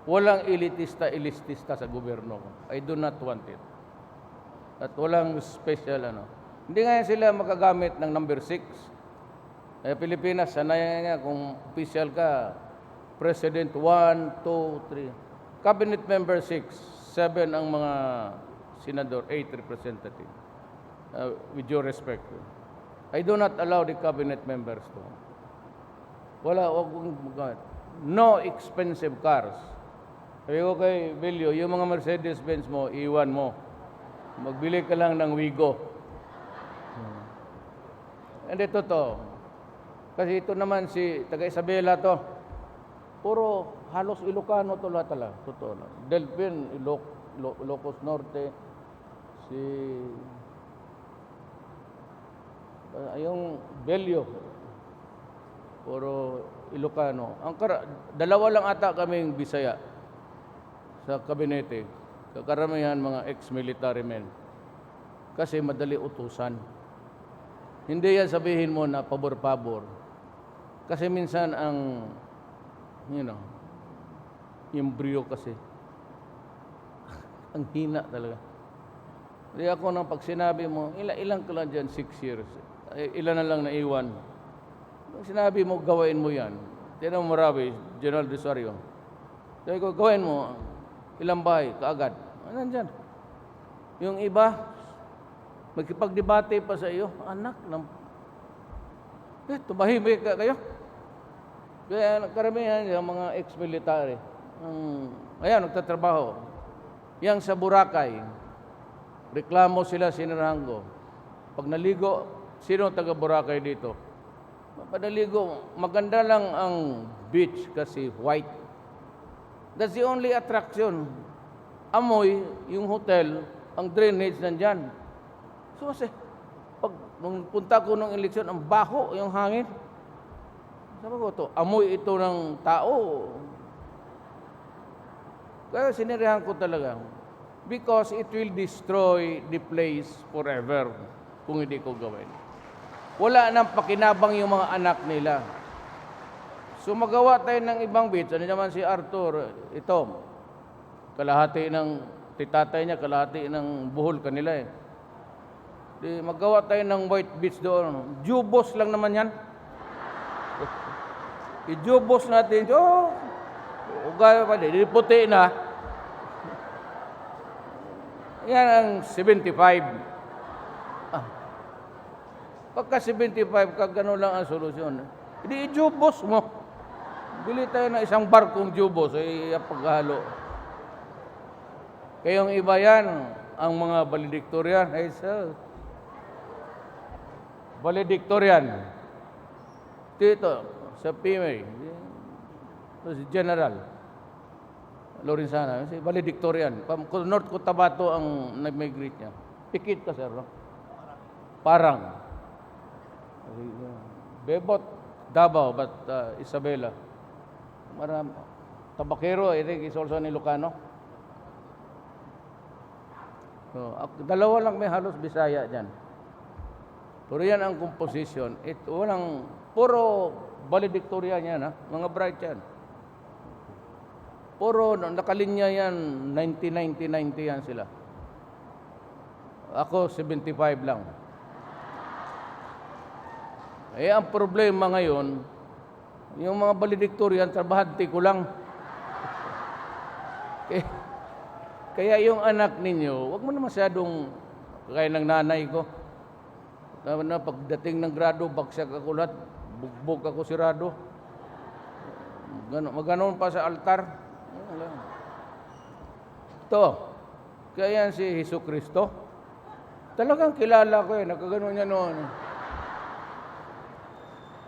Walang elitista sa gobyerno ko. I do not want it. At walang special Hindi nga sila makagamit ng number 6. Pilipinas, sanayan nga kung official ka, President 1, 2, 3. Cabinet member 6, 7 ang mga senador, 8 representative. With due respect. I do not allow the cabinet members to. No expensive cars. Sabi ko kay Belio, yung mga Mercedes-Benz mo, iwan mo. Magbili ka lang ng Wigo. Hindi, totoo. Kasi ito naman si taga Isabela to. Puro halos Ilocano to lahat talaga. Totoo lang. Delphin, Ilocos Norte, si yung Belio, puro Ilocano. Dalawa lang ata kaming Bisaya sa kabinete. Karamihan mga ex-military men. Kasi madali utusan. Hindi yan sabihin mo na pabor-pabor. Kasi minsan yung brio kasi, ang hina talaga. Hindi ako nang pag sinabi mo, ilang ka lang dyan, 6 years. Ilan na lang naiwan. Pag sinabi mo, gawain mo yan. Tinan mo Marawi, General Desario. Sabi ko, gawain mo, ilang bahay, kaagad. Nandyan. Yung iba, magkipagdebate pa sa iyo, anak, tumahimik ka kayo. Kaya karamihan yung mga ex-military, ayan, nagtatrabaho. Yang sa Boracay, reklamo sila, sinaranggo. Pag naligo, sino taga Boracay dito? Pag naligo, maganda lang ang beach kasi white. That's the only attraction. Amoy, yung hotel, ang drainage nandyan. So, nung punta ko ng eleksyon, ang baho yung hangin. Sabi ko to, amoy ito ng tao. Kaya sinirihan ko talaga. Because it will destroy the place forever kung hindi ko gawin. Wala nang pakinabang yung mga anak nila. So magawa tayo ng ibang beach. Ano naman si Arthur, ito, kalahati ng titatay niya, kalahati ng buhol kanila eh. Di, magawa tayo ng white beach doon. Jubos lang naman yan. I-jubos natin. Ugay pa din. Puti na. Yan ang 75. Pagka 75, gano'n lang ang solusyon. Hindi i-jubos mo. Bili tayo ng isang barkong jubos, paghalo. Kayong iba yan, ang mga valedictorian, valedictorian. Dito, sa PMA, si General Lorenzana, si valedictorian. North Cotabato ang nag-migrate niya. Pikit ka, sir, no? Parang. Bebot, Davao, but Isabela. Marami. Tabakero, I think is also an Ilocano. So, dalawa lang may halos Bisaya dyan. Pero yan ang composition. Walang, puro valedictorian yan, ha? Mga bright yan. Puro, nakalinya yan, 90 yan sila. Ako, 75 lang. Ang problema ngayon, yung mga valedictorian, trabahante ko lang. Kaya yung anak ninyo, wag mo na masyadong kaya ng nanay ko. Na pagdating ng grado, bagsak ako lahat, bugbog ako sirado. Maganon pa sa altar. Ito, kaya yan si Hesus Kristo. Talagang kilala ko nakaganon niya noon.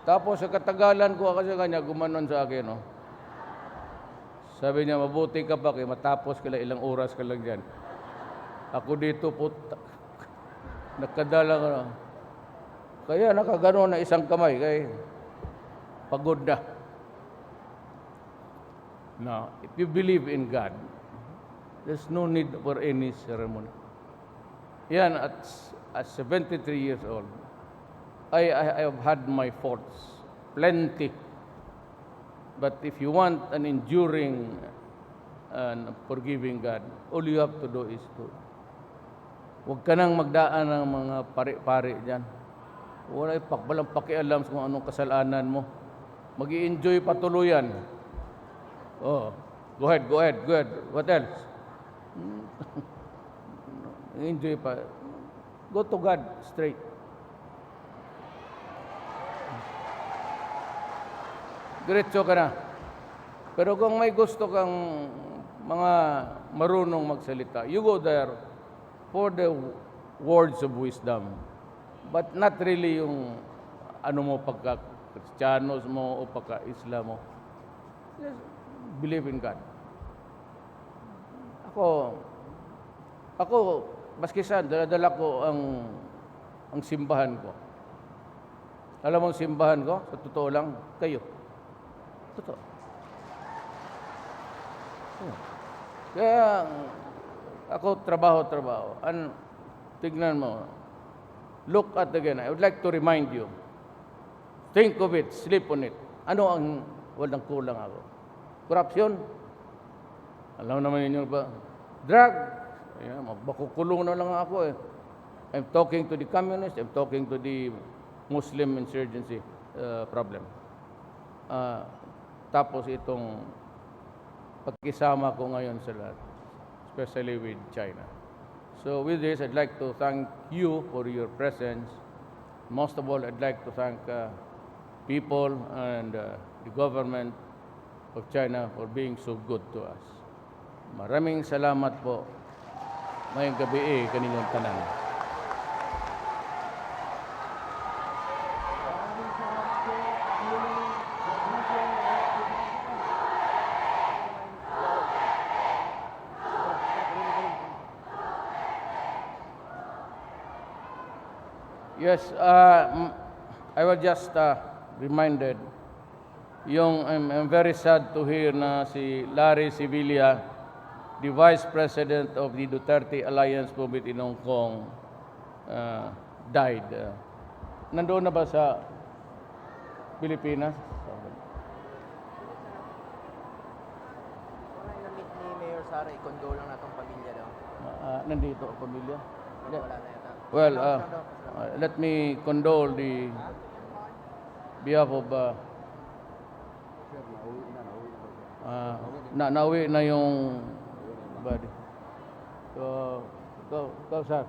Tapos sa katagalan ko kasi kanya, gumanon sa akin, no? Sabi niya, mabuti ka pa, matapos ka lang, ilang oras ka lang dyan. Ako dito po, nakadala ka na. Kaya nakaganon na isang kamay, kaya pagod na. Now, if you believe in God, there's no need for any ceremony. Yan, at 73 years old, I have had my faults, plenty. But if you want an enduring and forgiving God, all you have to do is huwag ka nang magdaan ng mga pari-pari dyan. Wala walang pakialam kung anong kasalanan mo. Mag-i-enjoy patuluyan. Oh, go ahead, go ahead, go ahead. What else? Enjoy pa. Go to God straight. Diretso ka na. Pero kung may gusto kang mga marunong magsalita, you go there for the words of wisdom. But not really yung ano mo pagka-Kristiyanos mo o pagka-Islam mo. Just believe in God. Ako, maski saan, dala ko ang simbahan ko. Alam mo ang simbahan ko? Sa totoo lang, kayo. Totoo. Kaya, ako, trabaho. Tignan mo. Look at again. I would like to remind you. Think of it. Sleep on it. Ano ang walang kulang ako? Corruption? Alam naman ninyo ba? Drug? Ayan, makukulong na lang ako eh. I'm talking to the communists. I'm talking to the Muslim insurgency problem. Tapos itong pagkisama ko ngayon sa lahat, especially with China. So with this, I'd like to thank you for your presence. Most of all, I'd like to thank people and the government of China for being so good to us. Maraming salamat po. Ngayong gabi kaninyong tanan. Yes, I was just reminded, I'm very sad to hear na si Larry Sevilla, the Vice President of the Duterte Alliance Movement in Hong Kong, died. Nandoon na ba sa Pilipinas? Na-meet ni Mayor Sara, i-condole lang natong pamilya daw. Nandito ang pamilya? Wala na yata. Well, let me condole the behalf of nauwi na yung body. So, go sir.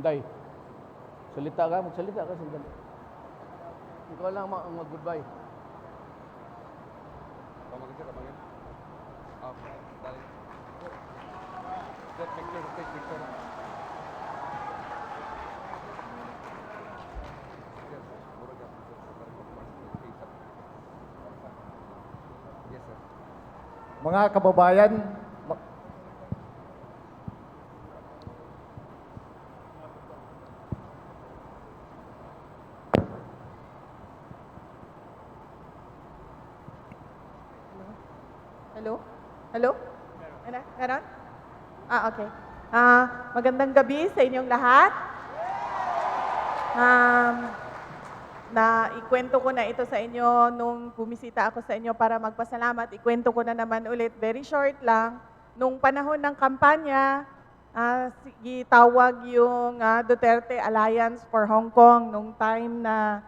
Day. Magsalita ka sandali. Ikaw lang mag-goodbye. Mga kababayan, Hello? Meron? Okay. Magandang gabi sa inyong lahat. Ikwento ko na ito sa inyo nung bumisita ako sa inyo para magpasalamat. Ikwento ko na naman ulit, very short lang. Nung panahon ng kampanya, tawag yung Duterte Alliance for Hong Kong nung time na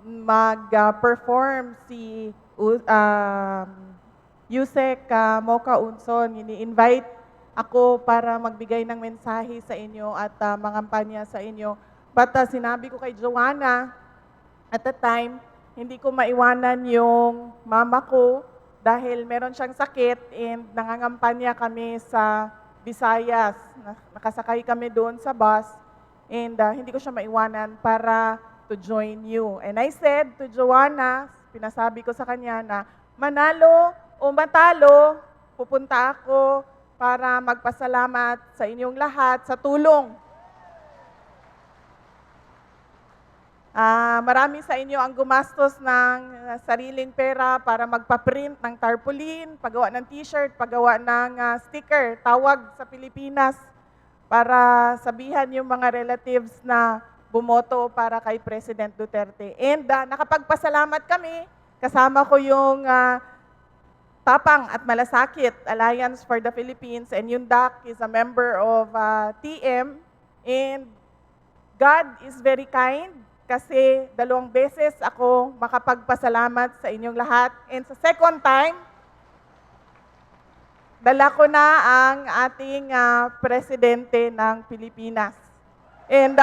mag-perform si Yusek Mocha Unson. Ini-invite ako para magbigay ng mensahe sa inyo at mangampanya sa inyo. But sinabi ko kay Joanna, at the time, hindi ko maiwanan yung mama ko dahil meron siyang sakit and nangangampanya kami sa Visayas. Nakasakay kami doon sa bus and hindi ko siya maiwanan para to join you. And I said to Joanna, pinasabi ko sa kanya na manalo o matalo, pupunta ako para magpasalamat sa inyong lahat sa tulong. Marami sa inyo ang gumastos ng sariling pera para magpa-print ng tarpaulin, paggawa ng t-shirt, paggawa ng sticker, tawag sa Pilipinas, para sabihan yung mga relatives na bumoto para kay President Duterte. And nakapagpasalamat kami, kasama ko yung Tapang at Malasakit Alliance for the Philippines, and yung DAC is a member of TM, and God is very kind kasi 2 beses ako makapagpasalamat sa inyong lahat. And sa second time, dala ko na ang ating presidente ng Pilipinas. And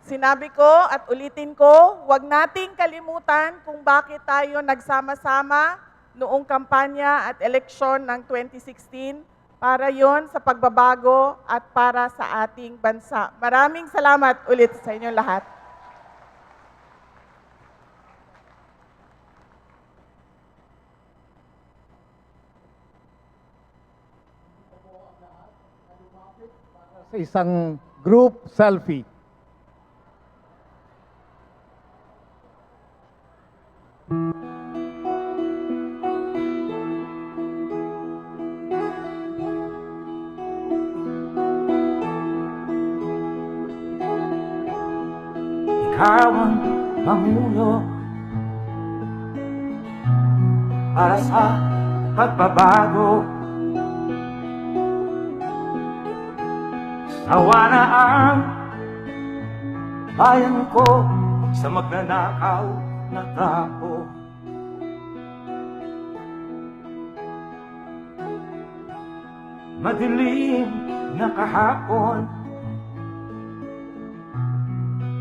sinabi ko at ulitin ko, huwag nating kalimutan kung bakit tayo nagsama-sama noong kampanya at eleksyon ng 2016 para yon sa pagbabago at para sa ating bansa. Maraming salamat ulit sa inyong lahat. Sa isang group selfie. Ikaw ang Pangulo para sa pagbabago. Sawa na ang bayan ko sa magnanakaw na tao. Madilim na kahapon,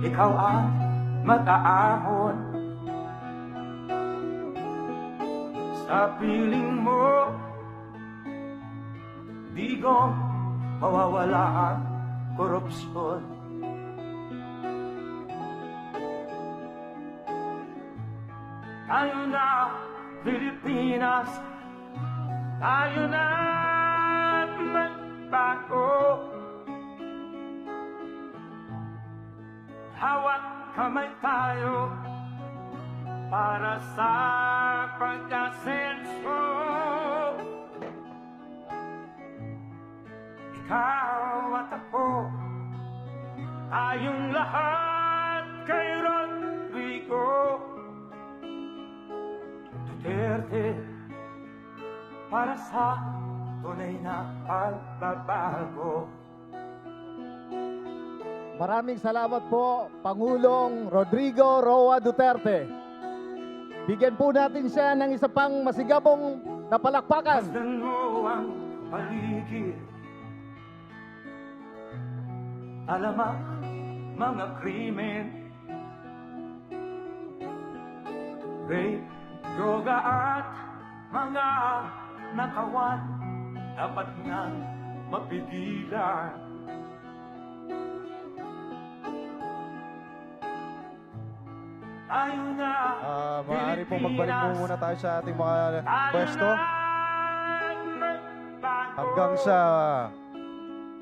ikaw ang mag-aahon. Sa piling mo, di ko mawawala ang korupsyon. Tayo na, Filipinas, tayo na magbago. Hawak kamay tayo para sa pagkasenso. Ikaw at ako, tayong lahat kay Rodrigo Duterte para sa tunay na pagbabago. Maraming salamat po, Pangulong Rodrigo Roa Duterte. Bigyan po natin siya ng isa pang masigabong na palakpakan. Masdan mo ang paligid, alam ang mga krimen, rape, droga at mga nakawan, dapat nang mapigilan. Tayo na, Maaari pong magbalik po muna tayo sa ating mga pwesto hanggang sa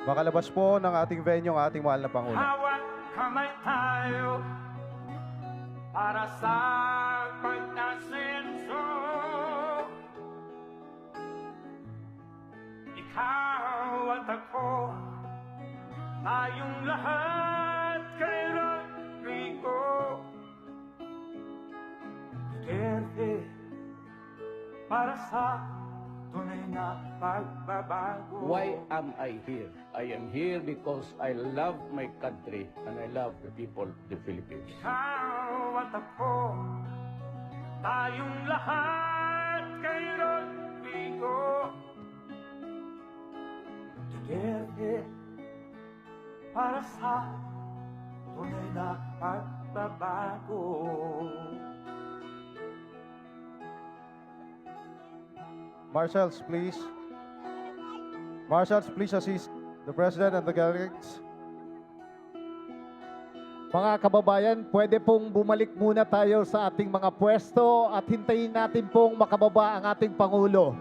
makalabas po ng ating venue ang ating mahal na Pangulo. hawak kamay tayo para sa pagkasenso. Ikaw at ako, tayong lahat kay Rodrigo Duterte para sa tunay na pagbabago. Why am I here? I am here because I love my country and I love the people of the Philippines. Ikaw at ako, tayong lahat kay Rodrigo Duterte para sa tunay na pagbabago. Marshals, please. Marshals, please assist the President and the delegates. Mga kababayan, pwede pong bumalik muna tayo sa ating mga pwesto at hintayin natin pong makababa ang ating Pangulo.